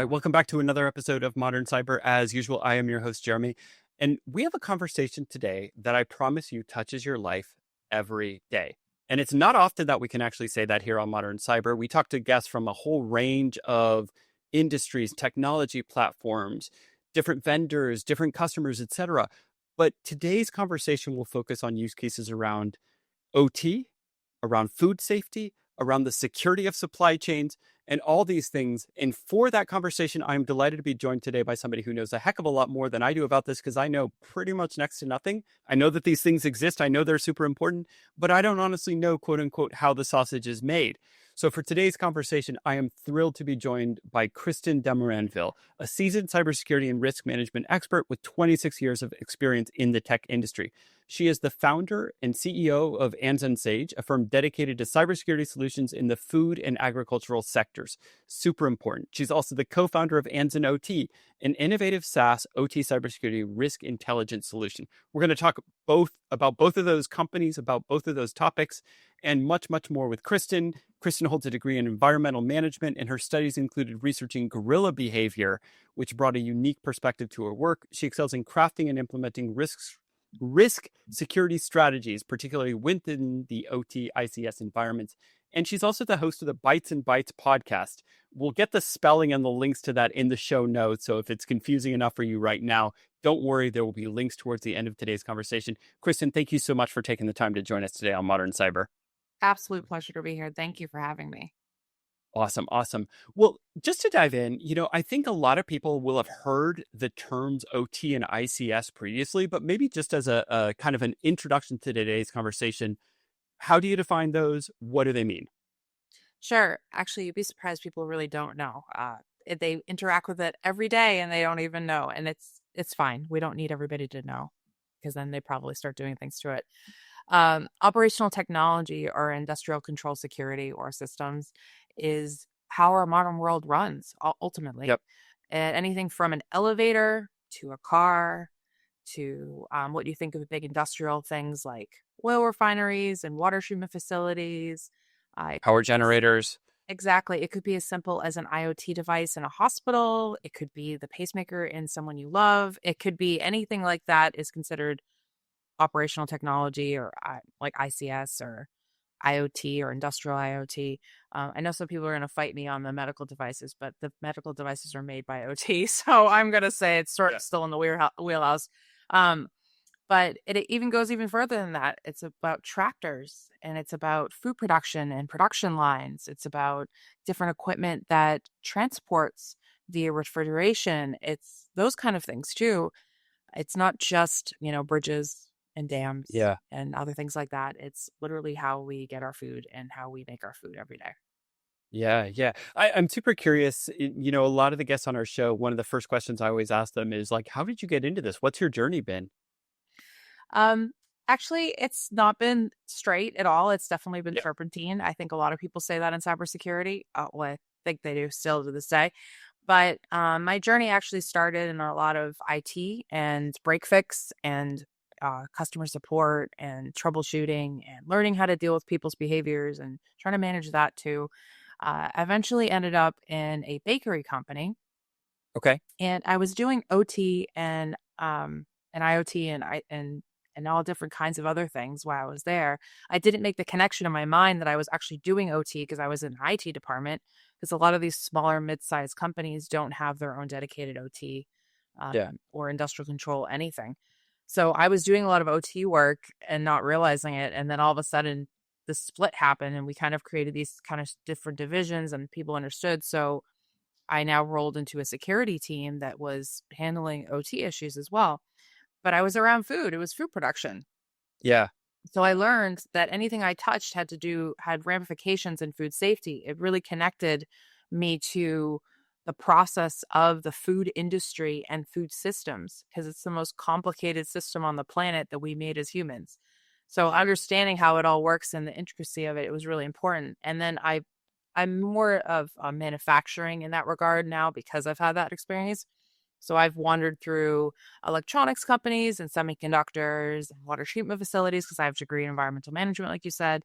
right, welcome back to another episode of Modern Cyber. As usual, I am your host, Jeremy, and we have a conversation today that I promise you touches your life every day. And it's not often that we can actually say that here on Modern Cyber. We talk to guests from a whole range of industries, technology platforms, different vendors, different customers, etc. But today's conversation will focus on use cases around OT, around food safety, around the security of supply chains, and all these things. And for that conversation, I'm delighted to be joined today by somebody who knows a heck of a lot more than I do about this, because I know pretty much next to nothing. I know that these things exist. I know they're super important, but I don't honestly know, quote unquote, how the sausage is made. So for today's conversation, I am thrilled to be joined by Kristin Demoranville, a seasoned cybersecurity and risk management expert with 26 years of experience in the tech industry. She is the founder and CEO of AnzenSage, a firm dedicated to cybersecurity solutions in the food and agricultural sectors. Super important. She's also the co-founder of AnzenOT, an innovative SaaS OT cybersecurity risk intelligence solution. We're going to talk about both of those companies, about both of those topics, and much, much more with Kristin. Kristin holds a degree in environmental management, and her studies included researching gorilla behavior, which brought a unique perspective to her work. She excels in crafting and implementing risk security strategies, particularly within the OT ICS environments. And she's also the host of the Bites Bytes Podcast. We'll get the spelling and the links to that in the show notes. So if it's confusing enough for you right now, don't worry, there will be links towards the end of today's conversation. Kristin, thank you so much for taking the time to join us today on Modern Cyber. Absolute pleasure to be here. Thank you for having me. Awesome. Well, just to dive in, I think a lot of people will have heard the terms OT and ICS previously, but maybe just as a kind of an introduction to today's conversation, how do you define those? What do they mean? Sure. Actually, you'd be surprised people really don't know. They interact with it every day and they don't even know. And it's fine. We don't need everybody to know, because then they probably start doing things to it. Operational technology or industrial control security or systems is how our modern world runs ultimately. Yep. And anything from an elevator to a car to what you think of big industrial things like oil refineries and water treatment facilities. Power generators. Exactly. It could be as simple as an IoT device in a hospital. It could be the pacemaker in someone you love. It could be anything like that is considered operational technology or like ICS or IoT or industrial IoT. I know some people are going to fight me on the medical devices, but the medical devices are made by OT. So I'm going to say it's sort of still in the wheelhouse. But it even goes even further than that. It's about tractors, and it's about food production and production lines. It's about different equipment that transports via refrigeration. It's those kind of things too. It's not just, bridges and dams and other things like that. It's literally how we get our food and how we make our food every day. Yeah. I'm super curious. A lot of the guests on our show, one of the first questions I always ask them is like, how did you get into this? What's your journey been? Actually, it's not been straight at all. It's definitely been Yeah. serpentine. I think a lot of people say that in cybersecurity. Well, I think they do still to this day. But my journey actually started in a lot of IT and break fix and customer support and troubleshooting and learning how to deal with people's behaviors and trying to manage that too. Eventually ended up in a bakery company. Okay. And I was doing OT and IoT and all different kinds of other things while I was there. I didn't make the connection in my mind that I was actually doing OT because I was in the IT department, because a lot of these smaller mid-sized companies don't have their own dedicated OT or industrial control anything. So I was doing a lot of OT work and not realizing it. And then all of a sudden the split happened and we kind of created these kind of different divisions and people understood. So I now rolled into a security team that was handling OT issues as well. But I was around food. It was food production. Yeah. So I learned that anything I touched had ramifications in food safety. It really connected me to the process of the food industry and food systems, because it's the most complicated system on the planet that we made as humans. So understanding how it all works and the intricacy of it was really important. And then I'm more of manufacturing in that regard now because I've had that experience. So I've wandered through electronics companies and semiconductors and water treatment facilities because I have a degree in environmental management, like you said.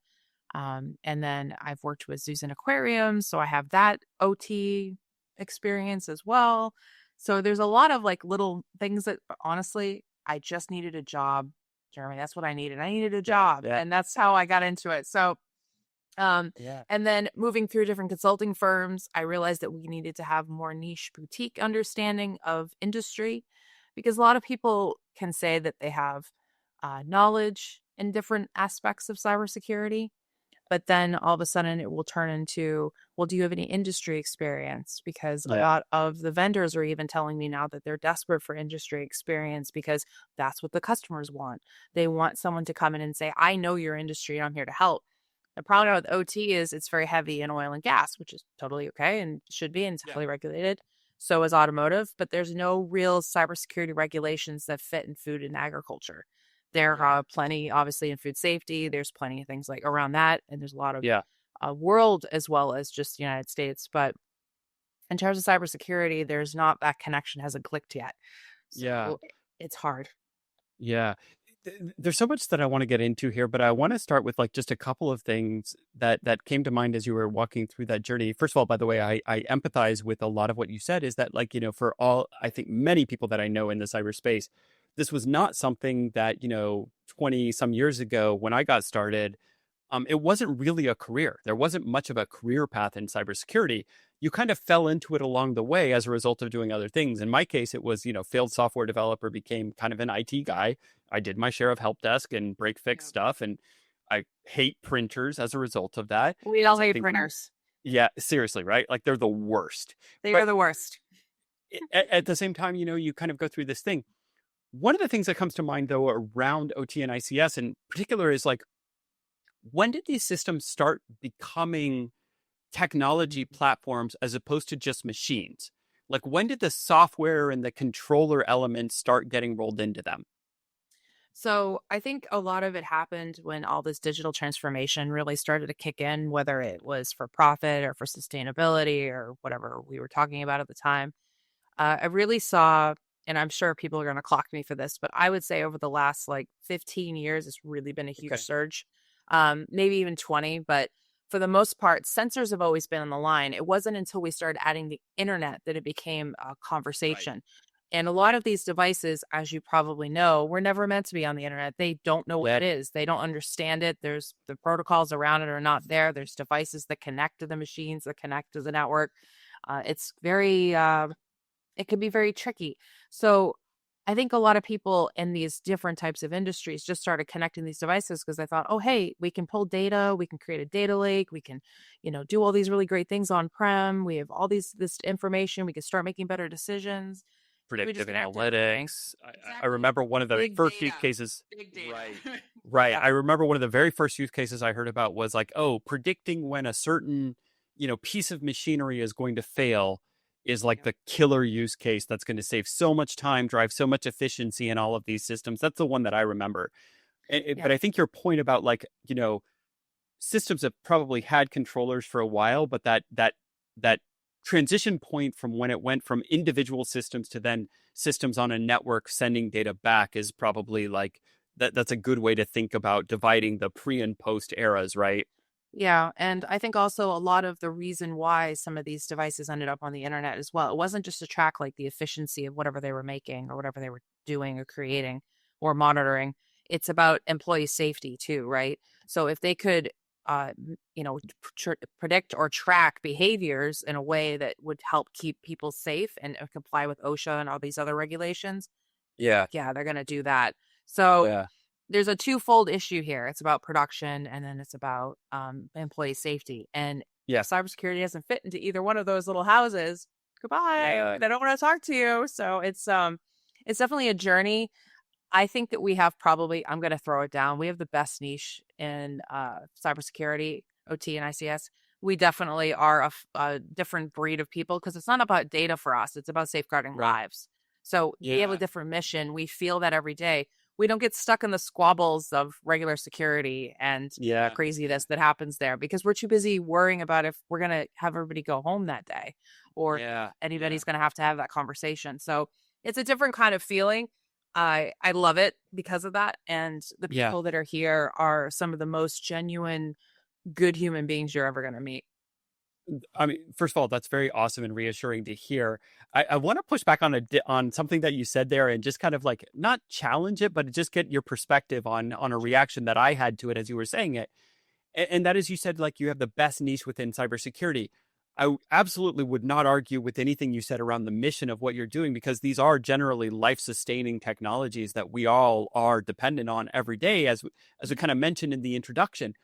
And then I've worked with zoos and aquariums. So I have that OT experience as well. So there's a lot of like little things that honestly, I just needed a job, Jeremy. That's what I needed. I needed a Yeah. job. Yeah. And that's how I got into it. So Yeah. and then moving through different consulting firms, I realized that we needed to have more niche boutique understanding of industry because a lot of people can say that they have knowledge in different aspects of cybersecurity, but then all of a sudden it will turn into, well, do you have any industry experience? Because a Yeah. lot of the vendors are even telling me now that they're desperate for industry experience because that's what the customers want. They want someone to come in and say, I know your industry and I'm here to help. The problem with OT is it's very heavy in oil and gas, which is totally okay and should be, and it's Yeah. highly regulated. So is automotive, but there's no real cybersecurity regulations that fit in food and agriculture. There Yeah. are plenty, obviously, in food safety. There's plenty of things like around that, and there's a lot of Yeah. world as well as just the United States. But in terms of cybersecurity, there's not that connection hasn't clicked yet, Yeah. so it's hard. Yeah. There's so much that I want to get into here, but I want to start with like just a couple of things that came to mind as you were walking through that journey. First of all, by the way, I empathize with a lot of what you said is that like, for all, I think many people that I know in the cyberspace, this was not something that, 20 some years ago when I got started, it wasn't really a career. There wasn't much of a career path in cybersecurity. You kind of fell into it along the way as a result of doing other things. In my case, it was, failed software developer, became kind of an IT guy. I did my share of help desk and break fix Yeah. stuff. And I hate printers as a result of that. We all Because I hate think, printers. yeah, seriously, right? Like they're the worst. They But are the worst. at the same time, you kind of go through this thing. One of the things that comes to mind, though, around OT and ICS in particular is like, when did these systems start becoming technology platforms as opposed to just machines? Like, when did the software and the controller elements start getting rolled into them? So I think a lot of it happened when all this digital transformation really started to kick in, whether it was for profit or for sustainability or whatever we were talking about at the time. I really saw, and I'm sure people are going to clock me for this, but I would say over the last like 15 years, it's really been a huge Okay. surge, maybe even 20. But for the most part, sensors have always been on the line. It wasn't until we started adding the internet that it became a Right. conversation. And a lot of these devices, as you probably know, were never meant to be on the internet. They don't know what Yeah. it is. They don't understand it. There's the protocols around it are not there. There's devices that connect to the machines, that connect to the network. It's very it can be very tricky. So I think a lot of people in these different types of industries just started connecting these devices because they thought, oh, hey, we can pull data, we can create a data lake, we can, do all these really great things on prem. We have all this information. We can start making better decisions. We just Predictive connect everything. analytics. I Exactly. remember one of the Big first data. use cases. Big data. Right. Right. Yeah. I remember one of the very first use cases I heard about was like, oh, predicting when a certain, piece of machinery is going to fail is like Yep. the killer use case that's going to save so much time, drive so much efficiency in all of these systems. That's the one that I remember. But Yep. I think your point about like, systems have probably had controllers for a while, but that transition point from when it went from individual systems to then systems on a network sending data back is probably like that's a good way to think about dividing the pre and post eras, right? Yeah, and I think also a lot of the reason why some of these devices ended up on the internet as well, it wasn't just to track like the efficiency of whatever they were making or whatever they were doing or creating or monitoring. It's about employee safety too, right? So if they could, predict or track behaviors in a way that would help keep people safe and comply with OSHA and all these other regulations, Yeah. heck yeah, they're going to do that. So Yeah. there's a twofold issue here. It's about production and then it's about employee safety. And Yeah. if cybersecurity doesn't fit into either one of those little houses, goodbye. Yeah. They don't want to talk to you. So it's definitely a journey. I think that we have probably, I'm going to throw it down. We have the best niche in cybersecurity, OT, and ICS. We definitely are a different breed of people because it's not about data for us. It's about safeguarding Right. lives. So we have a Yeah. different mission. We feel that every day. We don't get stuck in the squabbles of regular security and Yeah. craziness that happens there because we're too busy worrying about if we're going to have everybody go home that day or Yeah. anybody's going to have that conversation. So it's a different kind of feeling. I love it because of that. And the Yeah. people that are here are some of the most genuine, good human beings you're ever going to meet. I mean, first of all, that's very awesome and reassuring to hear. I want to push back on on something that you said there and just kind of like not challenge it, but just get your perspective on a reaction that I had to it as you were saying it. And that is, you said like you have the best niche within cybersecurity. Absolutely would not argue with anything you said around the mission of what you're doing, because these are generally life-sustaining technologies that we all are dependent on every day, as we kind of mentioned in the introduction.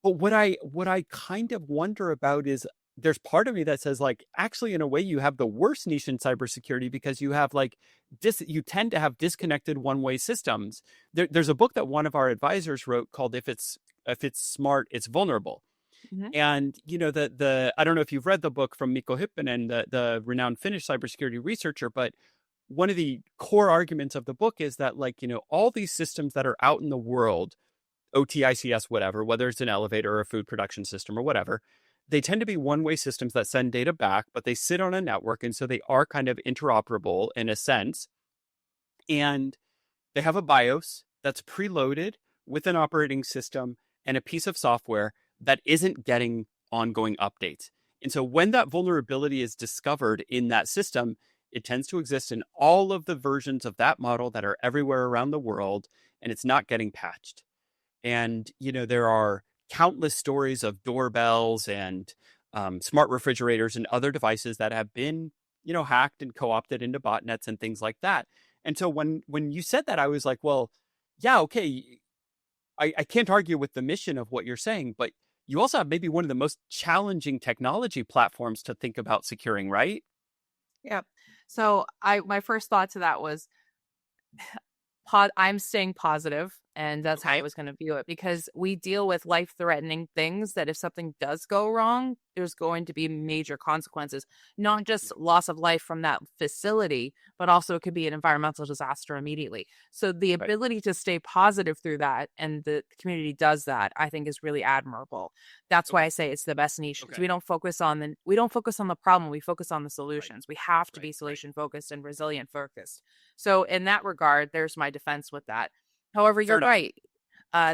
But what I kind of wonder about is there's part of me that says like, actually, in a way, you have the worst niche in cybersecurity because you have like you tend to have disconnected one-way systems. There's a book that one of our advisors wrote called "If it's smart, it's vulnerable." Mhm. And the I don't know if you've read the book from Mikko Hyppinen, the renowned Finnish cybersecurity researcher, but one of the core arguments of the book is that like, all these systems that are out in the world, OTICS, whatever, whether it's an elevator or a food production system or whatever, they tend to be one-way systems that send data back, but they sit on a network. And so they are kind of interoperable in a sense. And they have a BIOS that's preloaded with an operating system and a piece of software that isn't getting ongoing updates. And so when that vulnerability is discovered in that system, it tends to exist in all of the versions of that model that are everywhere around the world, and it's not getting patched. And, there are countless stories of doorbells and smart refrigerators and other devices that have been, hacked and co-opted into botnets and things like that. And so when you said that, I was like, well, yeah, okay, I can't argue with the mission of what you're saying, but you also have maybe one of the most challenging technology platforms to think about securing, right? Yep. So my first thought to that was I'm staying positive, and that's how I Okay. was going to view it, because we deal with life-threatening things that if something does go wrong, there's going to be major consequences, not just loss of life from that facility, but also it could be an environmental disaster immediately. So the Right. ability to stay positive through that, and the community does that, I think is really admirable. That's why Okay. I say it's the best niche, because Okay. we don't focus on the problem, we focus on the Right. solutions. We have to Right. be Right. solution focused and resilient focused. So in that regard, there's my defense with that. However, Fair you're enough. right.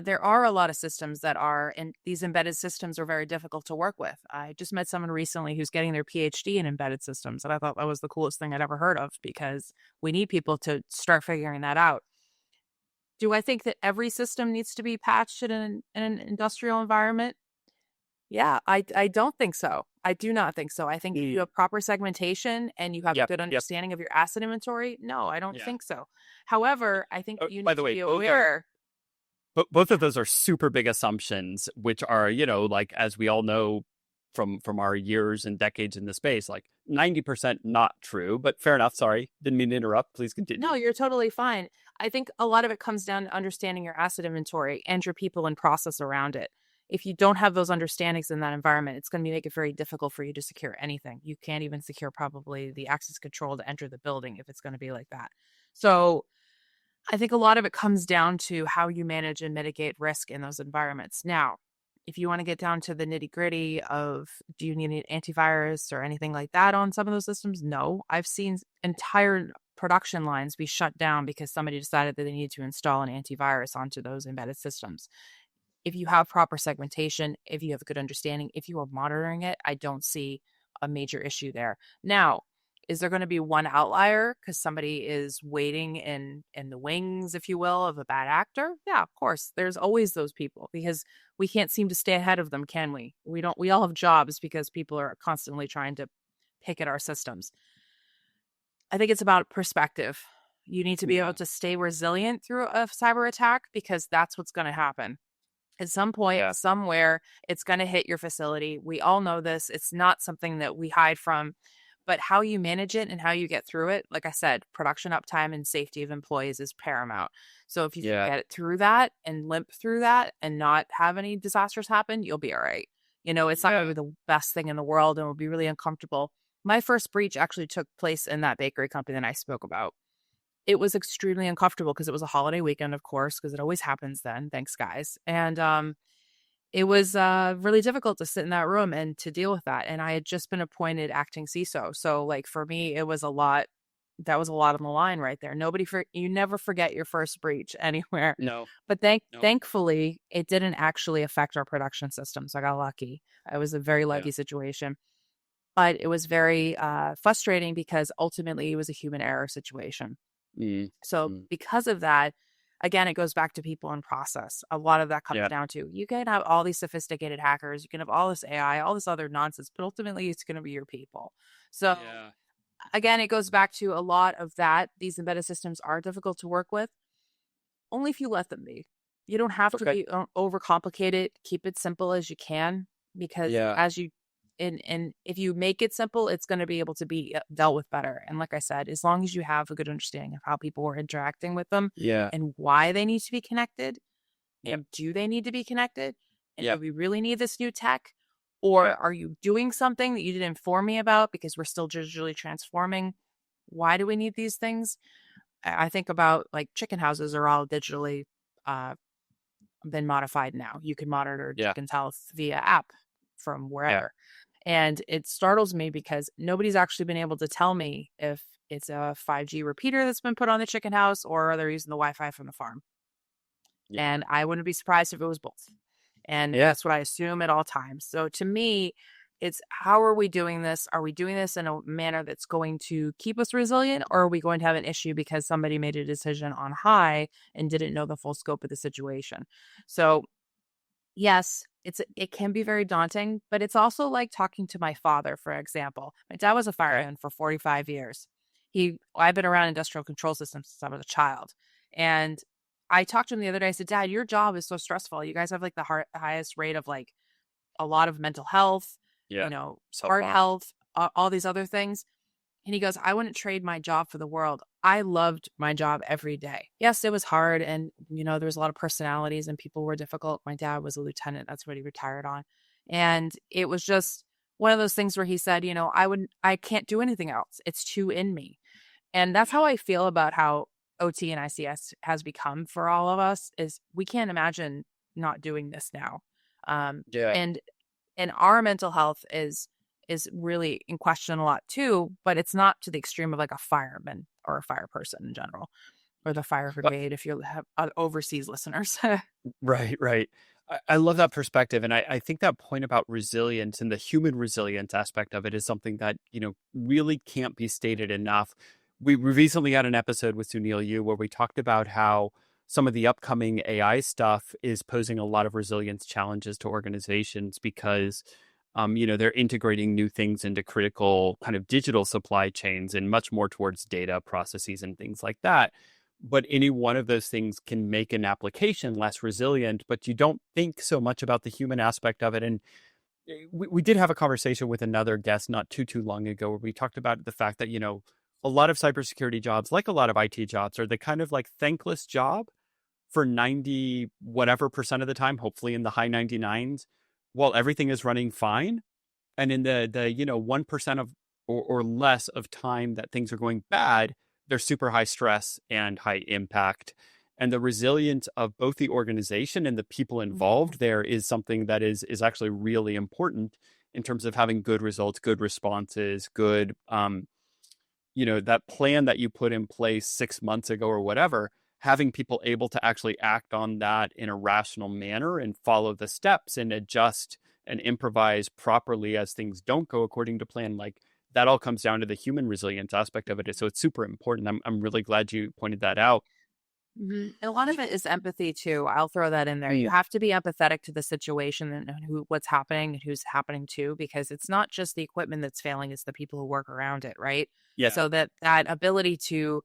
There are a lot of systems that are, and these embedded systems are very difficult to work with. I just met someone recently who's getting their PhD in embedded systems, and I thought that was the coolest thing I'd ever heard of, because we need people to start figuring that out. Do I think that every system needs to be patched in an industrial environment? Yeah, I don't think so. I do not think so. I think if you Mm. have proper segmentation and you have a Yep. good Yep. understanding of your asset inventory, no, I don't Yeah. think so. However, I think you By need the to way, be aware. both of those are super big assumptions, which are, like, as we all know from our years and decades in the space, like 90% not true, but fair enough. Sorry. Didn't mean to interrupt. Please No, continue. you're totally fine. I think a lot of it comes down to understanding your asset inventory and your people and process around it. If you don't have those understandings in that environment, it's going to make it very difficult for you to secure anything. You can't even secure probably the access control to enter the building if it's going to be like that. So I think a lot of it comes down to how you manage and mitigate risk in those environments. Now, if you want to get down to the nitty gritty of, do you need an antivirus or anything like that on some of those systems? No. I've seen entire production lines be shut down because somebody decided that they needed to install an antivirus onto those embedded systems. If you have proper segmentation, if you have a good understanding, if you are monitoring it, I don't see a major issue there. Now, is there going to be one outlier because somebody is waiting in the wings, if you will, of a bad actor? Yeah, of course. There's always those people, because we can't seem to stay ahead of them, can we? We all have jobs because people are constantly trying to pick at our systems. I think it's about perspective. You need to be able Yeah. to stay resilient through a cyber attack, because that's what's going to happen. At some point, Yeah. somewhere, it's going to hit your facility. We all know this. It's not something that we hide from, but how you manage it and how you get through it, like I said, production uptime and safety of employees is paramount. So if you can Yeah. get it through that and limp through that and not have any disasters happen, you'll be all right. It's not going Yeah. to be the best thing in the world and will be really uncomfortable. My first breach actually took place in that bakery company that I spoke about. It was extremely uncomfortable because it was a holiday weekend, of course, because it always happens then. Thanks, guys. And it was really difficult to sit in that room and to deal with that. And I had just been appointed acting CISO. So, like, for me, it was a lot. that was a lot on the line right there. You never forget your first breach anywhere. No, But no. thankfully, it didn't actually affect our production systems. I got lucky. It was a very Yeah. lucky situation. But it was very frustrating because ultimately it was a human error situation. Mm, So mm, because of that, again, it goes back to people and process. A lot of that comes yeah. down to you can have all these sophisticated hackers, you can have all this AI, all this other nonsense, but ultimately it's going to be your people. So Yeah. again, it goes back to a lot of that. These embedded systems are difficult to work with, only if you let them be. You don't have to Okay. be overcomplicated. Keep it simple as you can, because Yeah. as you and if you make it simple, it's going to be able to be dealt with better. And like I said, as long as you have a good understanding of how people are interacting with them Yeah. and why they need to be connected, Yep. and do they need to be connected, and do Yep. we really need this new tech, or Yep. are you doing something that you didn't inform me about because we're still digitally transforming? Why do we need these things? I think about like chicken houses are all digitally uh, been modified now. You can monitor Yeah. chicken's health via app from Yeah. wherever. And it startles me because nobody's actually been able to tell me if it's a 5G repeater that's been put on the chicken house or they're using the Wi-Fi from the farm. Yeah. And I wouldn't be surprised if it was both. And Yeah. that's what I assume at all times. So to me, it's how are we doing this? Are we doing this in a manner that's going to keep us resilient, or are we going to have an issue because somebody made a decision on high and didn't know the full scope of the situation? So yes, it can be very daunting, but it's also like talking to my father, for example. My dad was a Okay. fireman for 45 years. I've been around industrial control systems since I was a child. And I talked to him the other day. I said, Dad, your job is so stressful. You guys have like the highest rate of like a lot of mental health, Yeah. heart Self-harm. health, all these other things. And he goes, I wouldn't trade my job for the world. I loved my job every day. Yes, it was hard. And, there was a lot of personalities and people were difficult. My dad was a lieutenant. That's what he retired on. And it was just one of those things where he said, I can't do anything else. It's too in me. And that's how Yeah. I feel about how OT and ICS has become for all of us is we can't imagine not doing this now. Um, Yeah. and and our mental health is really in question a lot too, but it's not to the extreme of like a fireman or a fire person in general, or the fire Uh, brigade if you have overseas listeners. Right. Right. I love that perspective. And I think that point about resilience and the human resilience aspect of it is something that, really can't be stated enough. We recently had an episode with Sunil Yu where we talked about how some of the upcoming AI stuff is posing a lot of resilience challenges to organizations because, they're integrating new things into critical kind of digital supply chains and much more towards data processes and things like that. But any one of those things can make an application less resilient, but you don't think so much about the human aspect of it. And we did have a conversation with another guest not too long ago where we talked about the fact that, a lot of cybersecurity jobs, like a lot of IT jobs, are the kind of like thankless job for 90 whatever percent of the time, hopefully in the high 99s, while everything is running fine. And in the 1% of or less of time that things are going bad, they're super high stress and high impact. And the resilience of both the organization and the people Mhm. involved there is something that is actually really important in terms of having good results, good responses, good that plan that you put in place 6 months ago or whatever, having people able to actually act on that in a rational manner and follow the steps and adjust and improvise properly as things don't go according to plan. Like that all comes down to the human resilience aspect of it. So it's super important. I'm really glad you pointed that out. Mhm. A lot of it is empathy too. I'll throw that in there. You Mm, have to be empathetic to the situation and what's happening and who's happening to, because it's not just the equipment that's failing; it's the people who work around it, right? yeah. So that ability to,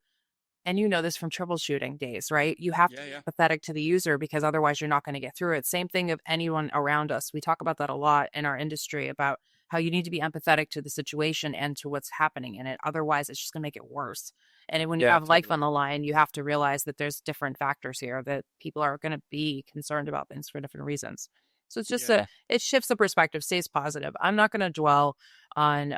and this from troubleshooting days, right? You have to Yeah. be Yeah. empathetic to the user because otherwise you're not going to get through it. Same thing of anyone around us. We talk about that a lot in our industry about how you need to be empathetic to the situation and to what's happening in it. Otherwise, it's just going to make it worse. And when you Yeah. have life Totally. on the line, you have to realize that there's different factors here that people are going to be concerned about things for different reasons. So it's just Yeah. it shifts the perspective, stays positive. I'm not going to dwell on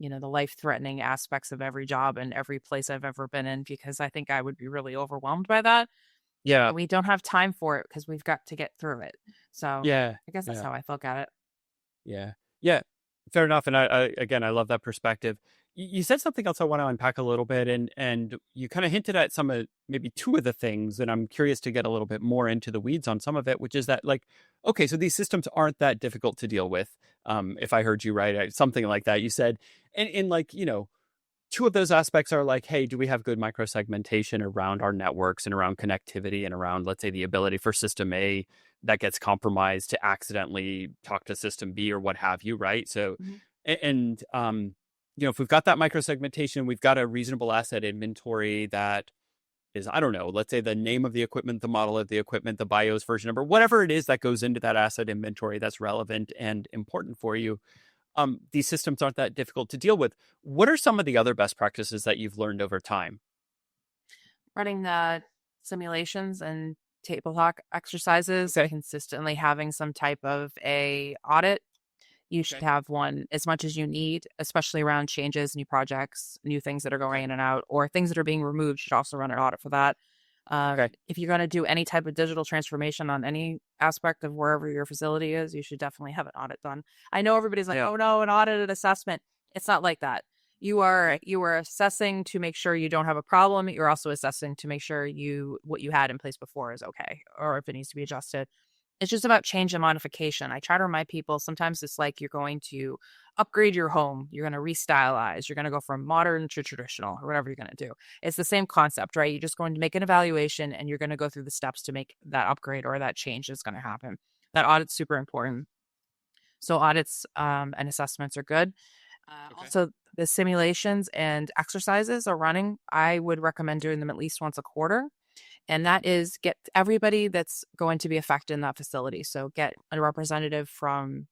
the life threatening aspects of every job and every place I've ever been in, because I think I would be really overwhelmed by that. Yeah. And we don't have time for it because we've got to get through it. So Yeah. I guess that's Yeah. how I look at it. Yeah. Yeah. Fair enough. And I again, I love that perspective. You said something else I want to unpack a little bit, and you kind of hinted at some of maybe two of the things, and I'm curious to get a little bit more into the weeds on some of it, which is that like, okay, so these systems aren't that difficult to deal with. If I heard you right, something like that, you said, and like, two of those aspects are like, hey, do we have good microsegmentation around our networks and around connectivity and around, let's say, the ability for system A that gets compromised to accidentally talk to system B or what have you, right? So, Mhm. and if we've got that microsegmentation, we've got a reasonable asset inventory that is, I don't know, let's say the name of the equipment, the model of the equipment, the BIOS version number, whatever it is that goes into that asset inventory that's relevant and important for you. These systems aren't that difficult to deal with. What are some of the other best practices that you've learned over time? Running the simulations and table talk exercises, Okay. consistently having some type of a audit. You should Okay. have one as much as you need, especially around changes, new projects, new things that are going Okay. in and out, or things that are being removed. You should also run an audit for that. Okay. If you're going to do any type of digital transformation on any aspect of wherever your facility is, you should definitely have an audit done. I know everybody's like, Yeah. "Oh no, an audited assessment." It's not like that. You are Okay. you are assessing to make sure you don't have a problem. You're also assessing to make sure what you had in place before is okay, or if it needs to be adjusted. It's just about change and modification. I try to remind people sometimes it's like you're going to upgrade your home, you're going to restylize, you're going to go from modern to traditional, or whatever you're going to do. It's the same concept, right? You're just going to make an evaluation and you're going to go through the steps to make that upgrade or that change is going to happen. That audit's super important. So audits and assessments are good. Okay. Also, the simulations and exercises are running. I would recommend doing them at least once a quarter, and that is get everybody that's going to be affected in that facility. So get a representative from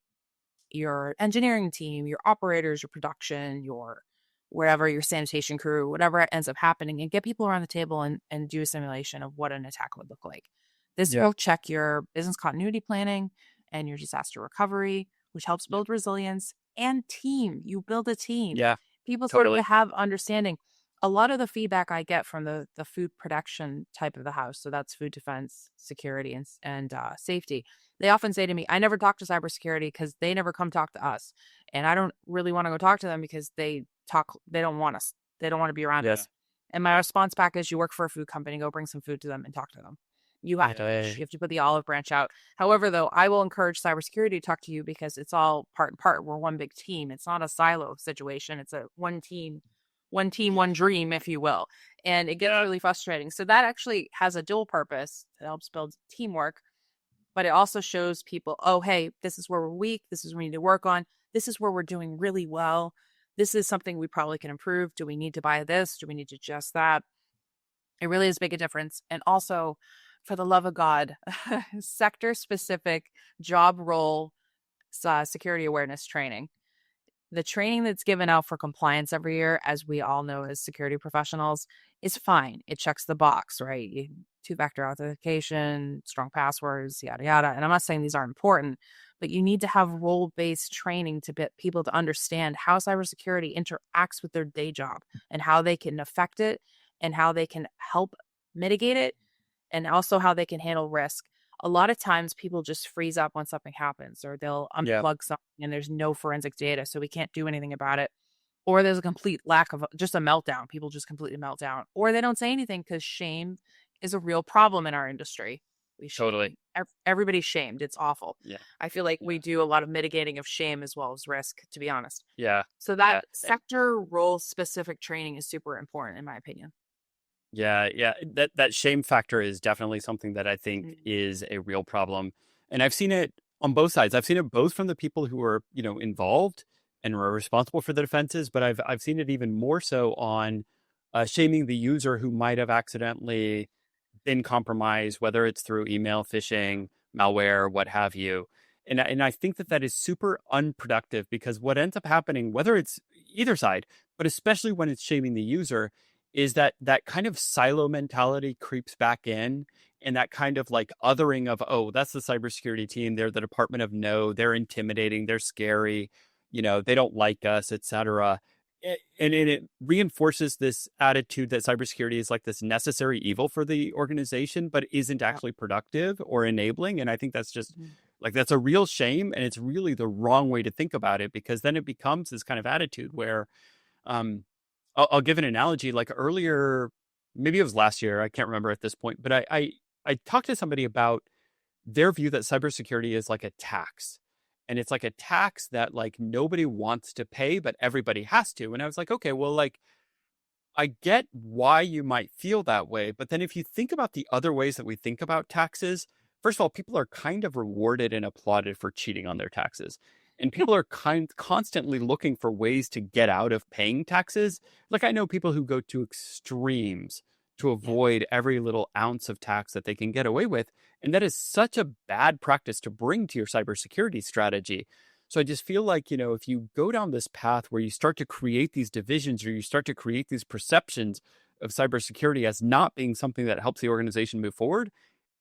your engineering team, your operators, your production, your wherever, your sanitation crew, whatever ends up happening, and get people around the table and do a simulation of what an attack would look like. This Yeah. will check your business continuity planning and your disaster recovery, which helps Yeah. build resilience and team. You build a team. Yeah. People start to Totally. have understanding. A lot of the feedback I get from the food production type of the house, so that's food defense, security, and safety. They often say to me, "I never talk to cybersecurity because they never come talk to us, and I don't really want to go talk to them because they talk. They don't want us. They don't want to be around Yeah. us." And my response back is, "You work for a food company. Go bring some food to them and talk to them. You have to Yeah. push. You have to put the olive branch out." However, though, I will encourage cybersecurity to talk to you because it's all part and part. We're one big team. It's not a silo situation. It's a one team, one dream, if you will. And it gets Yeah. really frustrating. So that actually has a dual purpose. It helps build teamwork, but it also shows people, oh, hey, this is where we're weak. This is where we need to work on. This is where we're doing really well. This is something we probably can improve. Do we need to buy this? Do we need to adjust that? It really is make a difference. And also, for the love of God, sector specific job role security awareness training. The training that's given out for compliance every year, as we all know as security professionals, is fine. It checks the box, right? Two-factor authentication, strong passwords, yada, yada. And I'm not saying these aren't important, but you need to have role-based training to get people to understand how cybersecurity interacts with their day job and how they can affect it and how they can help mitigate it and also how they can handle risk. A lot of times people just freeze up when something happens or they'll Yeah. unplug something and there's no forensic data, so we can't do anything about it. Or there's a complete lack of just a meltdown. People just completely melt down. Or they don't say anything because shame is a real problem in our industry. We Totally. shame. Everybody's shamed. It's awful. Yeah. I feel like we Yeah. do a lot of mitigating of shame as well as risk, to be honest. Yeah. So Yeah. that sector role specific training is super important, in my opinion. Yeah, yeah. That shame factor is definitely something that I think Mm. is a real problem. And I've seen it on both sides. I've seen it both from the people who are, involved and were responsible for the defenses, but I've seen it even more so on shaming the user who might have accidentally been compromised, whether it's through email phishing, malware, what have you. And I think that that is super unproductive because what ends up happening, whether it's either side, but especially when it's shaming the user, is that that kind of silo mentality creeps back in, and that kind of like othering of, oh, that's the cybersecurity team, they're the department of no, they're intimidating, they're scary, they don't like us, etc. And it reinforces this attitude that cybersecurity is like this necessary evil for the organization, but isn't Yep. actually productive or enabling. And I think that's just Mhm. like, that's a real shame. And it's really the wrong way to think about it, because then it becomes this kind of attitude where I'll give an analogy. Like earlier, maybe it was last year, I can't remember at this point, but I talked to somebody about their view that cybersecurity is like a tax. And it's like a tax that like nobody wants to pay, but everybody has to. And I was like, okay, well, like I get why you might feel that way. But then if you think about the other ways that we think about taxes, first of all, people are kind of rewarded and applauded for cheating on their taxes. And people are constantly looking for ways to get out of paying taxes. Like I know people who go to extremes to avoid every little ounce of tax that they can get away with. And that is such a bad practice to bring to your cybersecurity strategy. So I just feel like, if you go down this path where you start to create these divisions or you start to create these perceptions of cybersecurity as not being something that helps the organization move forward,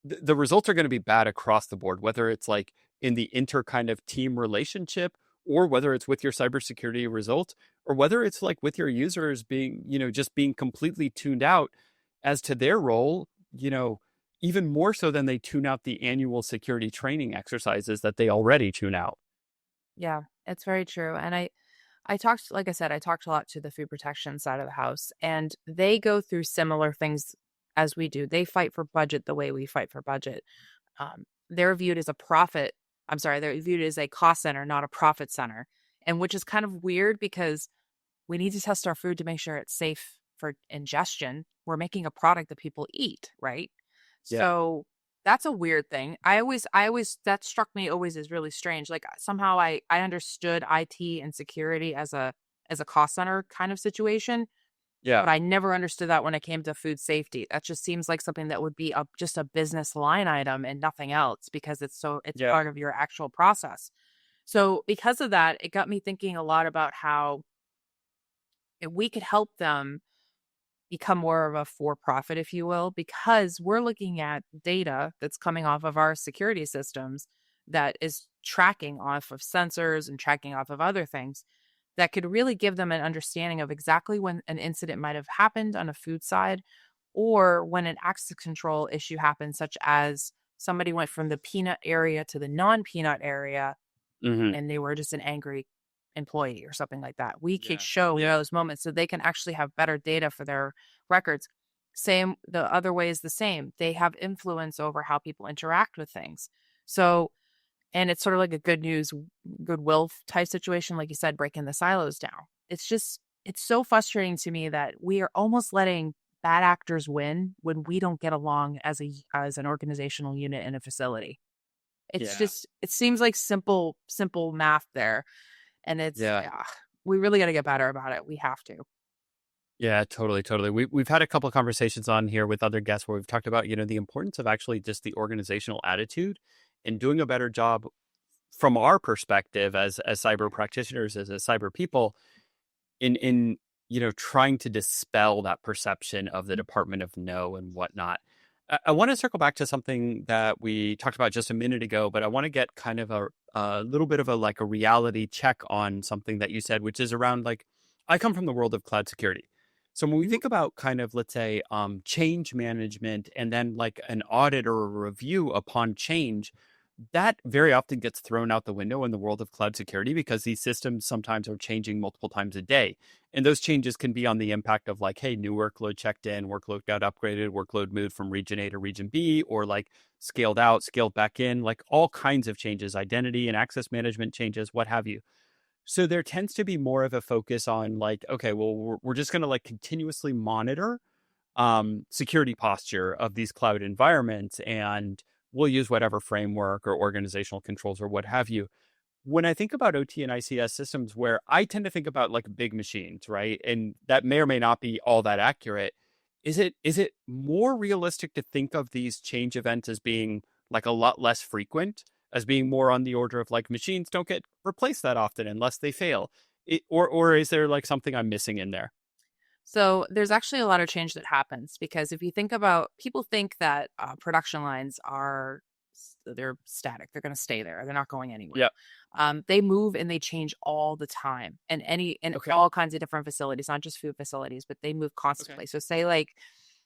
the results are going to be bad across the board, whether it's like in the inter kind of team relationship or whether it's with your cybersecurity results or whether it's like with your users being, just being completely tuned out as to their role, even more so than they tune out the annual security training exercises that they already tune out. Yeah, it's very true. And I talked, like I said, I talked a lot to the food protection side of the house, and they go through similar things as we do. They fight for budget the way we fight for budget. They're viewed as a profit. I'm sorry, they're viewed as a cost center, not a profit center. And which is kind of weird because we need to test our food to make sure it's safe for ingestion. We're making a product that people eat, right? Yeah. So that's a weird thing. I always that struck me always as really strange. Like somehow I understood IT and security as a cost center kind of situation, Yeah. but I never understood that when it came to food safety. That just seems like something that would be just a business line item and nothing else because it's Yeah. part of your actual process. So because of that, it got me thinking a lot about how if we could help them become more of a for-profit, if you will, because we're looking at data that's coming off of our security systems that is tracking off of sensors and tracking off of other things that could really give them an understanding of exactly when an incident might have happened on a food side or when an access control issue happened, such as somebody went from the peanut area to the non-peanut area Hmm. and they were just an angry employee or something like that. We could Yeah. show those moments so they can actually have better data for their records. Same, the other way is the same. They have influence over how people interact with things. So, and it's sort of like a good news, goodwill type situation, like you said, breaking the silos down. It's so frustrating to me that we are almost letting bad actors win when we don't get along as an organizational unit in a facility. Yeah. It seems like simple math there. And Yeah. we really got to get better about it. We have to. Yeah, totally, totally. We've had a couple of conversations on here with other guests where we've talked about, the importance of actually just the organizational attitude and doing a better job from our perspective as cyber practitioners, as cyber people, in trying to dispel that perception of the Department of No and whatnot. I want to circle back to something that we talked about just a minute ago, but I want to get kind of a little bit of a reality check on something that you said, which is around like I come from the world of cloud security. So when we think about kind of, let's say, change management and then like an audit or a review upon change, that very often gets thrown out the window in the world of cloud security because these systems sometimes are changing multiple times a day. And those changes can be on the impact of like, hey, new workload checked in, workload got upgraded, workload moved from region A to region B, or like scaled out, scaled back in, like all kinds of changes, identity and access management changes, what have you. So there tends to be more of a focus on like, okay, well, we're just going to like continuously monitor security posture of these cloud environments, and we'll use whatever framework or organizational controls or what have you. When I think about OT and ICS systems, where I tend to think about like big machines, right? And that may or may not be all that accurate. Is it more realistic to think of these change events as being like a lot less frequent, as being more on the order of like machines don't get replaced that often unless they fail? Or is there like something I'm missing in there? So there's actually a lot of change that happens because if you think about, people think that production lines they're static. They're going to stay there. They're not going anywhere. Yeah. They move and they change all the time, and Okay. all kinds of different facilities, not just food facilities, but they move Okay. constantly. So say like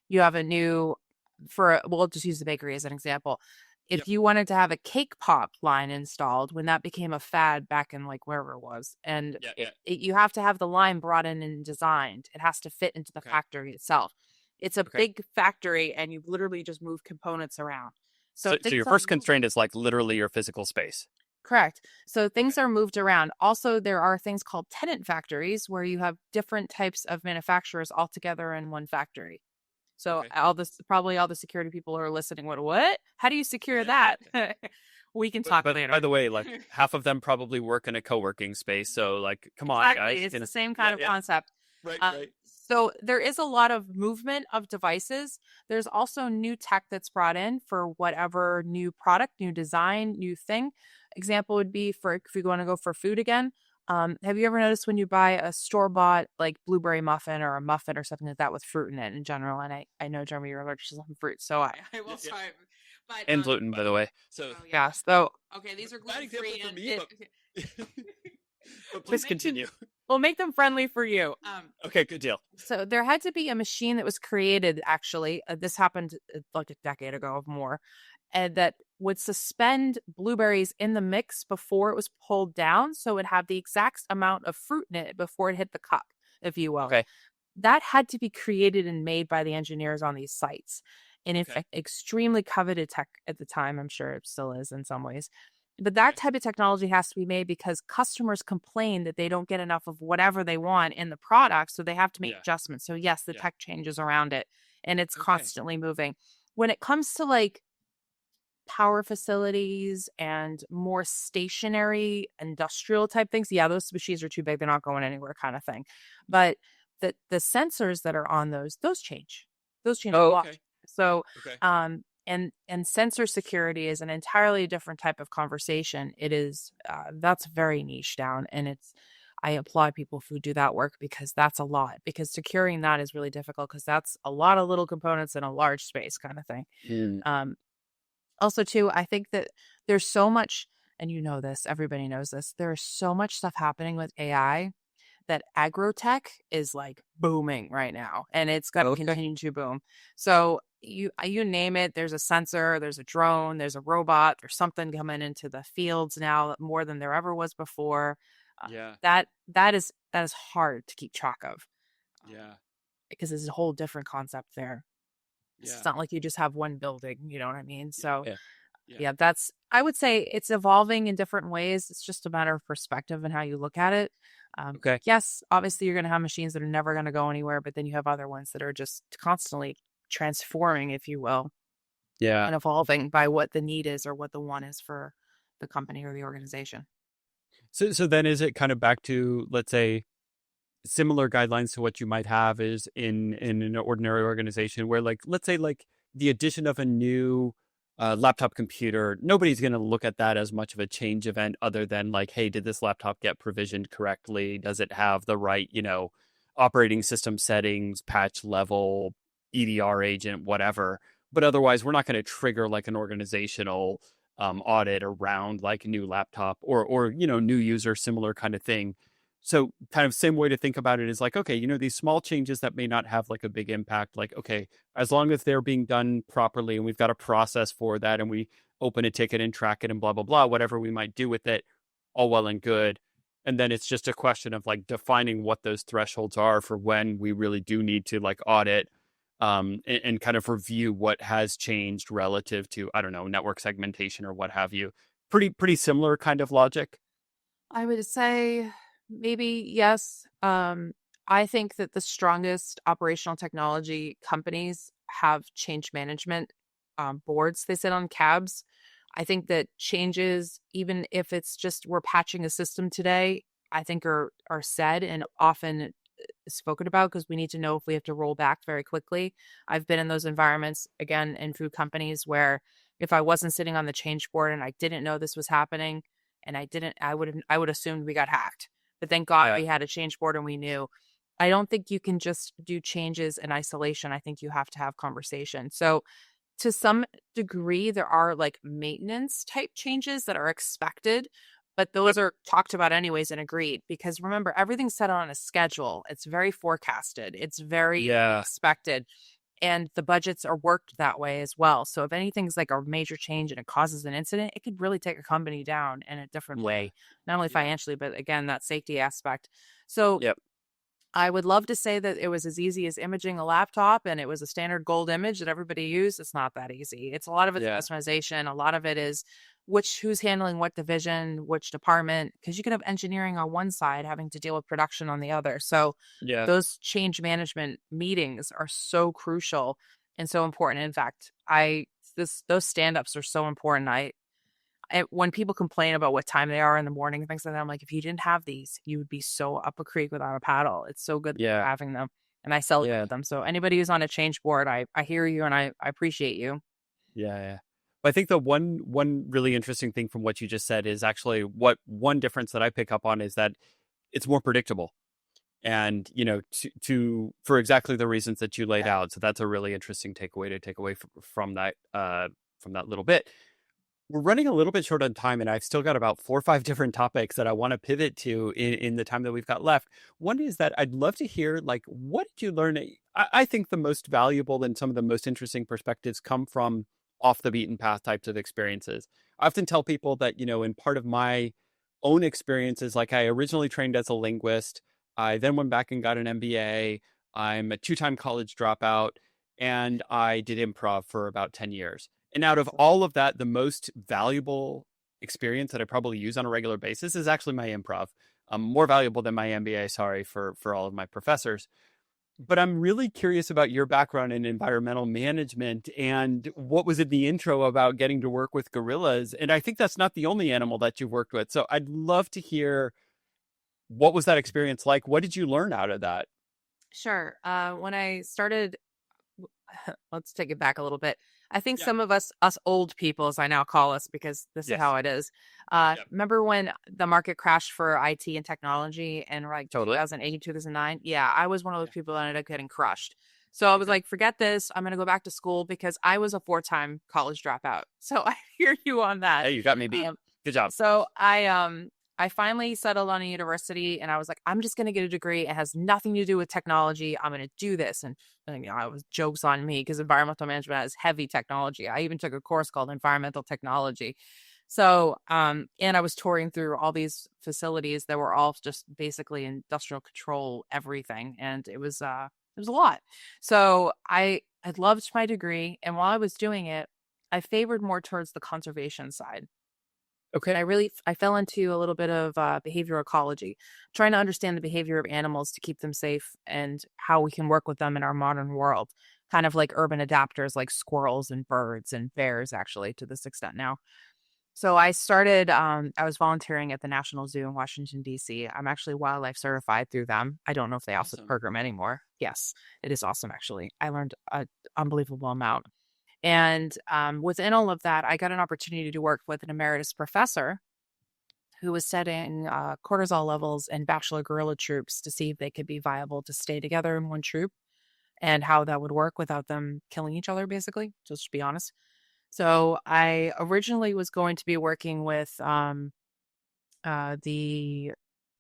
you have a new, we'll just use the bakery as an example. If you wanted to have a cake pop line installed when that became a fad back in like wherever it was, and you have to have the line brought in and designed. It has to fit into the factory itself. It's a big factory, and you literally just move components around. So your first constraint is like literally your physical space. Correct. So things are moved around. Also, there are things called tenant factories where you have different types of manufacturers all together in one factory. So probably all the security people are listening. What? How do you secure that? We can talk later. By the way, like half of them probably work in a co-working space. So like, come on, guys. It's the same kind of concept. Right. So there is a lot of movement of devices. There's also new tech that's brought in for whatever new product, new design, new thing. Example would be for if you want to go for food again. Have you ever noticed when you buy a store-bought like blueberry muffin or a muffin or something like that with fruit in it in general? And I know, Jeremy, you're allergic to some fruit, so I will try. But, and gluten, by the way. So these are gluten-free. For me, but please continue. We'll make them friendly for you. Okay, good deal. So there had to be a machine that was created, actually. This happened like a decade ago or more, and that would suspend blueberries in the mix before it was pulled down. So it had the exact amount of fruit in it before it hit the cup, if you will. Okay. That had to be created and made by the engineers on these sites. And it's extremely coveted tech at the time. I'm sure it still is in some ways. But that type of technology has to be made because customers complain that they don't get enough of whatever they want in the product. So they have to make adjustments. So yes, the tech changes around it and it's constantly moving. When it comes to like power facilities and more stationary industrial type things, those machines are too big. They're not going anywhere kind of thing. But the sensors that are on those change. Those change a lot. So, and sensor security is an entirely different type of conversation. It is, that's very niche down. And I applaud people who do that work because that's a lot. Because securing that is really difficult because that's a lot of little components in a large space kind of thing. Also, too, I think that there's so much, and you know this, everybody knows this, there's so much stuff happening with AI that agro-tech is like booming right now, and it's going to continue to boom. So you name it, there's a sensor, there's a drone, there's a robot, there's something coming into the fields now more than there ever was before. That is hard to keep track of. Because it's a whole different concept there. It's not like you just have one building, you know what I mean? So that's, I would say it's evolving in different ways. It's just a matter of perspective and how you look at it. Yes, obviously you're going to have machines that are never going to go anywhere, but then you have other ones that are just constantly transforming, if you will. And evolving by what the need is or what the want is for the company or the organization. So then is it kind of back to, let's say, similar guidelines to what you might have is in an ordinary organization where, like, let's say like the addition of a new laptop computer, nobody's going to look at that as much of a change event other than like, hey, did this laptop get provisioned correctly? Does it have the right, operating system settings, patch level, EDR agent, whatever? But otherwise, we're not going to trigger like an organizational audit around like a new laptop or new user, similar kind of thing. So kind of same way to think about it is like, okay, these small changes that may not have like a big impact, like, okay, as long as they're being done properly and we've got a process for that and we open a ticket and track it and blah, blah, blah, whatever we might do with it, all well and good. And then it's just a question of defining what those thresholds are for when we really do need to audit and kind of review what has changed relative to, I don't know, network segmentation or what have you. Pretty similar kind of logic. I would say maybe yes. I think that the strongest operational technology companies have change management boards. They sit on cabs. I think that changes, even if it's just we're patching a system today, I think are said and often spoken about because we need to know if we have to roll back very quickly. I've been in those environments, again, in food companies where if I wasn't sitting on the change board and I didn't know this was happening and I would assume we got hacked. But thank God we had a change board and we knew. I don't think you can just do changes in isolation. I think you have to have conversation. So to some degree, there are maintenance type changes that are expected, but those are talked about anyways and agreed because remember, everything's set on a schedule. It's very forecasted. It's very expected. And the budgets are worked that way as well. So if anything's like a major change and it causes an incident, it could really take a company down in a different Yeah. way, not only Yeah. financially, but again, that safety aspect. So Yep. I would love to say that it was as easy as imaging a laptop and it was a standard gold image that everybody used. It's not that easy. It's a lot of it's Yeah. customization. A lot of it is who's handling what division, which department, because you could have engineering on one side having to deal with production on the other. So Yeah. those change management meetings are so crucial and so important. In fact, those stand-ups are so important. When people complain about what time they are in the morning and things like that, I'm like, if you didn't have these, you would be so up a creek without a paddle. It's so good Yeah. having them, and I celebrate Yeah. them. So anybody who's on a change board, I hear you and I appreciate you. Yeah. Yeah. But I think the one really interesting thing from what you just said is actually what one difference that I pick up on is that it's more predictable. And, for exactly the reasons that you laid Yeah. out. So that's a really interesting takeaway to take away from that little bit. We're running a little bit short on time, and I've still got about 4 or 5 different topics that I want to pivot to in the time that we've got left. One is that I'd love to hear, like, what did you learn? I think the most valuable and some of the most interesting perspectives come from off the beaten path types of experiences. I often tell people that, in part of my own experiences, like I originally trained as a linguist. I then went back and got an MBA. I'm a 2-time college dropout, and I did improv for about 10 years. And out of all of that, the most valuable experience that I probably use on a regular basis is actually my improv. More valuable than my MBA, sorry, for all of my professors. But I'm really curious about your background in environmental management and what was in the intro about getting to work with gorillas. And I think that's not the only animal that you've worked with. So I'd love to hear, what was that experience like? What did you learn out of that? Sure. When I started, let's take it back a little bit. I think Yeah. some of us old people, as I now call us, because this is Yes. how it is. Yep. Remember when the market crashed for IT and technology in like Totally. 2008, 2009? Yeah, I was one of those Yeah. people that ended up getting crushed. So I was Okay. like, forget this. I'm going to go back to school because I was a 4-time college dropout. So I hear you on that. Hey, you got me beat. Um, Good job. so I finally settled on a university and I was like, I'm just going to get a degree. It has nothing to do with technology. I'm going to do this. And I was jokes on me because environmental management has heavy technology. I even took a course called environmental technology. So, and I was touring through all these facilities that were all just basically industrial control, everything. And it was a lot. So I loved my degree. And while I was doing it, I favored more towards the conservation side. Okay. I fell into a little bit of behavioral ecology, trying to understand the behavior of animals to keep them safe and how we can work with them in our modern world, kind of like urban adapters like squirrels and birds and bears, actually, to this extent now. So I was volunteering at the National Zoo in Washington, D.C. I'm actually wildlife certified through them. I don't know if they offer the Awesome. program anymore. Yes, it is awesome, actually. I learned an unbelievable amount. And within all of that, I got an opportunity to work with an emeritus professor who was setting cortisol levels in bachelor gorilla troops to see if they could be viable to stay together in one troop and how that would work without them killing each other, basically, just to be honest. So I originally was going to be working with the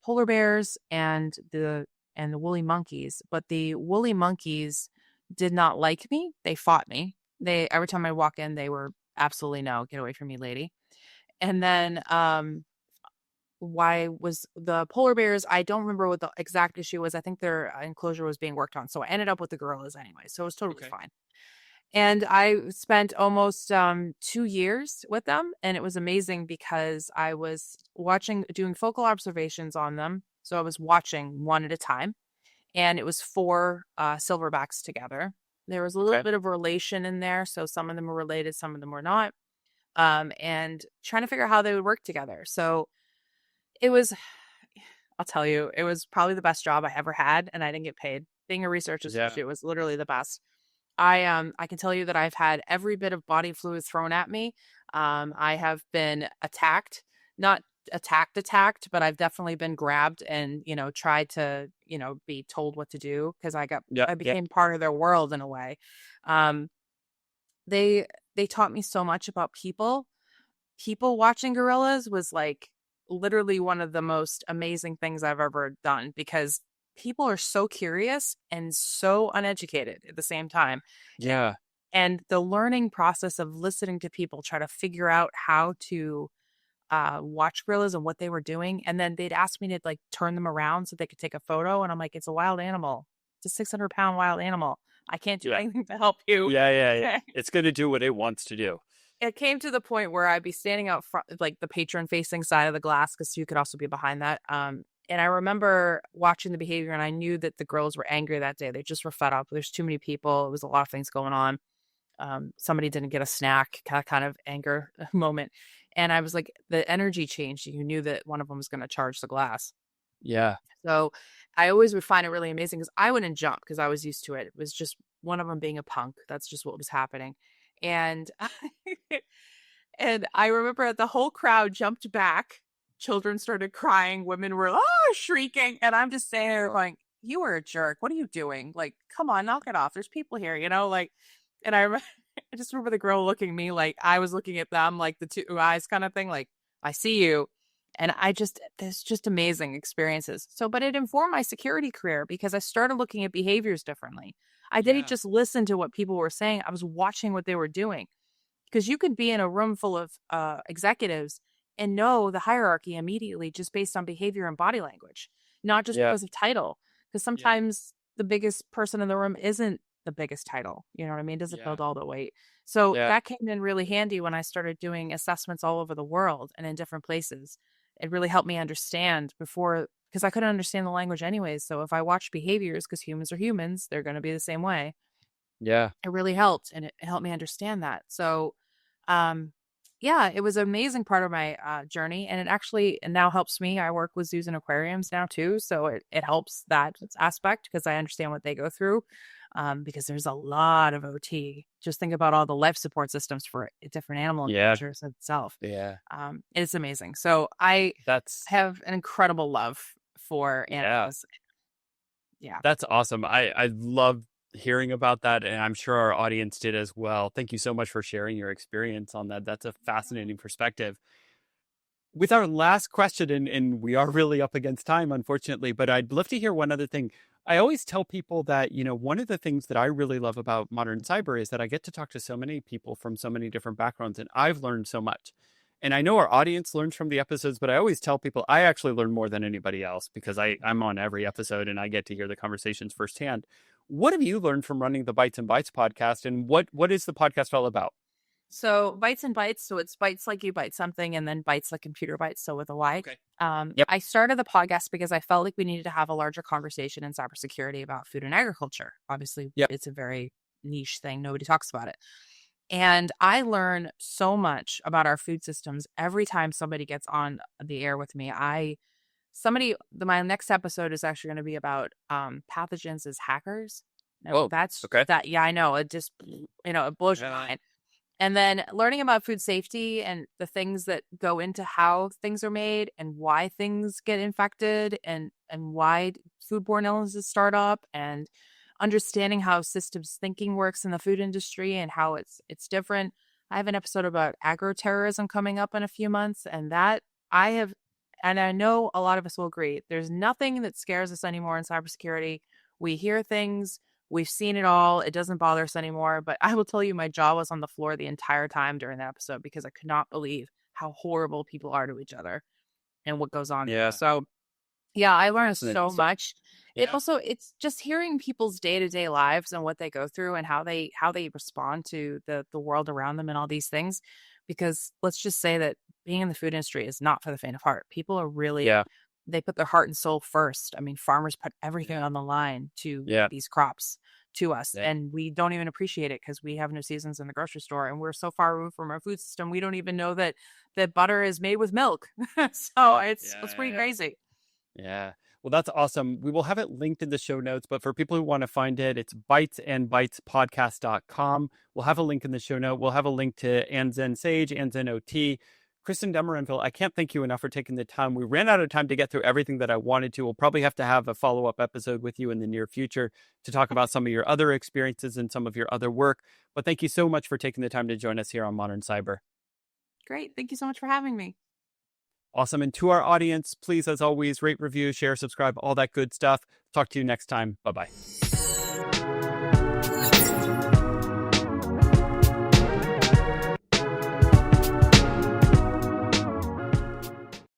polar bears and the woolly monkeys, but the woolly monkeys did not like me. They fought me. They every time I walk in, they were absolutely no, get away from me, lady. And then why was the polar bears? I don't remember what the exact issue was. I think their enclosure was being worked on. So I ended up with the gorillas anyway. So it was totally Okay. fine. And I spent almost 2 years with them. And it was amazing because I was doing focal observations on them. So I was watching one at a time. And it was 4 silverbacks together. There was a little Okay. bit of relation in there. So some of them were related, some of them were not. And trying to figure out how they would work together. So it was, I'll tell you, it was probably the best job I ever had. And I didn't get paid. Being a research Yeah. associate was literally the best. I can tell you that I've had every bit of body fluid thrown at me. I have been attacked, not attacked, but I've definitely been grabbed and, tried to, be told what to do because Yeah. I Yeah. became part of their world in a way. Um, they they taught me so much about people. People watching gorillas was like literally one of the most amazing things I've ever done because people are so curious and so uneducated at the same time. Yeah. And the learning process of listening to people try to figure out how to watch gorillas and what they were doing. And then they'd ask me to like turn them around so they could take a photo. And I'm like, it's a wild animal. It's a 600-pound wild animal. I can't do Yeah. anything to help you. Yeah. It's going to do what it wants to do. It came to the point where I'd be standing out front, like the patron facing side of the glass, because you could also be behind that. And I remember watching the behavior, and I knew that the girls were angry that day. They just were fed up. There's too many people. It was a lot of things going on. Somebody didn't get a snack, kind of anger moment. And I was like, the energy changed. You knew that one of them was going to charge the glass. Yeah. So I always would find it really amazing because I wouldn't jump because I was used to it. It was just one of them being a punk. That's just what was happening. And and I remember the whole crowd jumped back. Children started crying. Women were shrieking. And I'm just saying, like, you were a jerk. What are you doing? Like, come on, knock it off. There's people here, like, and I just remember the girl looking at me like I was looking at them, like the two eyes kind of thing, like, I see you. And there's just amazing experiences. So, but it informed my security career because I started looking at behaviors differently. I didn't just listen to what people were saying. I was watching what they were doing. Because you could be in a room full of executives and know the hierarchy immediately just based on behavior and body language, not just because of title. Because sometimes the biggest person in the room isn't the biggest title. You know what I mean? Doesn't build all the weight. So that came in really handy when I started doing assessments all over the world and in different places. It really helped me understand because I couldn't understand the language anyways. So if I watch behaviors, because humans are humans, they're going to be the same way. Yeah. It really helped, and it helped me understand that. So, it was an amazing part of my journey, and it now helps me. I work with zoos and aquariums now too, so it helps that aspect because I understand what they go through. Because there's a lot of OT. Just think about all the life support systems for different animal enclosures itself. Yeah. It's amazing. So I have an incredible love for animals. Yeah. That's awesome. I love hearing about that, and I'm sure our audience did as well. Thank you so much for sharing your experience on that. That's a fascinating perspective. With our last question, and we are really up against time, unfortunately, but I'd love to hear one other thing. I always tell people that, one of the things that I really love about modern cyber is that I get to talk to so many people from so many different backgrounds, and I've learned so much. And I know our audience learns from the episodes, but I always tell people I actually learn more than anybody else because I'm on every episode and I get to hear the conversations firsthand. What have you learned from running the Bites and Bytes podcast, and what is the podcast all about? So Bites and Bytes, so it's bites like you bite something, and then bites like computer bites, so with a Y. Okay. I started the podcast because I felt like we needed to have a larger conversation in cybersecurity about food and agriculture. Obviously, it's a very niche thing. Nobody talks about it. And I learn so much about our food systems every time somebody gets on the air with me. My next episode is actually going to be about pathogens as hackers. Oh, that's okay. that. Yeah, I know. It just, it blows your mind. And then learning about food safety and the things that go into how things are made and why things get infected and why foodborne illnesses start up, and understanding how systems thinking works in the food industry and how it's different. I have an episode about agroterrorism coming up in a few months, and I know a lot of us will agree. There's nothing that scares us anymore in cybersecurity. We hear things. We've seen it all. It doesn't bother us anymore. But I will tell you, my jaw was on the floor the entire time during that episode because I could not believe how horrible people are to each other and what goes on. Yeah. So, I learned so much. It's just hearing people's day-to-day lives and what they go through and how they respond to the world around them and all these things. Because let's just say that being in the food industry is not for the faint of heart. People are really they put their heart and soul first. I mean, farmers put everything on the line to these crops to us, and we don't even appreciate it because we have no seasons in the grocery store, and we're so far removed from our food system, we don't even know that butter is made with milk. So it's pretty crazy. Yeah. Well, that's awesome. We will have it linked in the show notes, but for people who want to find it, it's bitesandbytespodcast.com. We'll have a link in the show note. We'll have a link to AnzenSage, AnzenOT. Kristin Demoranville, I can't thank you enough for taking the time. We ran out of time to get through everything that I wanted to. We'll probably have to have a follow-up episode with you in the near future to talk about some of your other experiences and some of your other work. But thank you so much for taking the time to join us here on Modern Cyber. Great. Thank you so much for having me. Awesome. And to our audience, please, as always, rate, review, share, subscribe, all that good stuff. Talk to you next time. Bye-bye.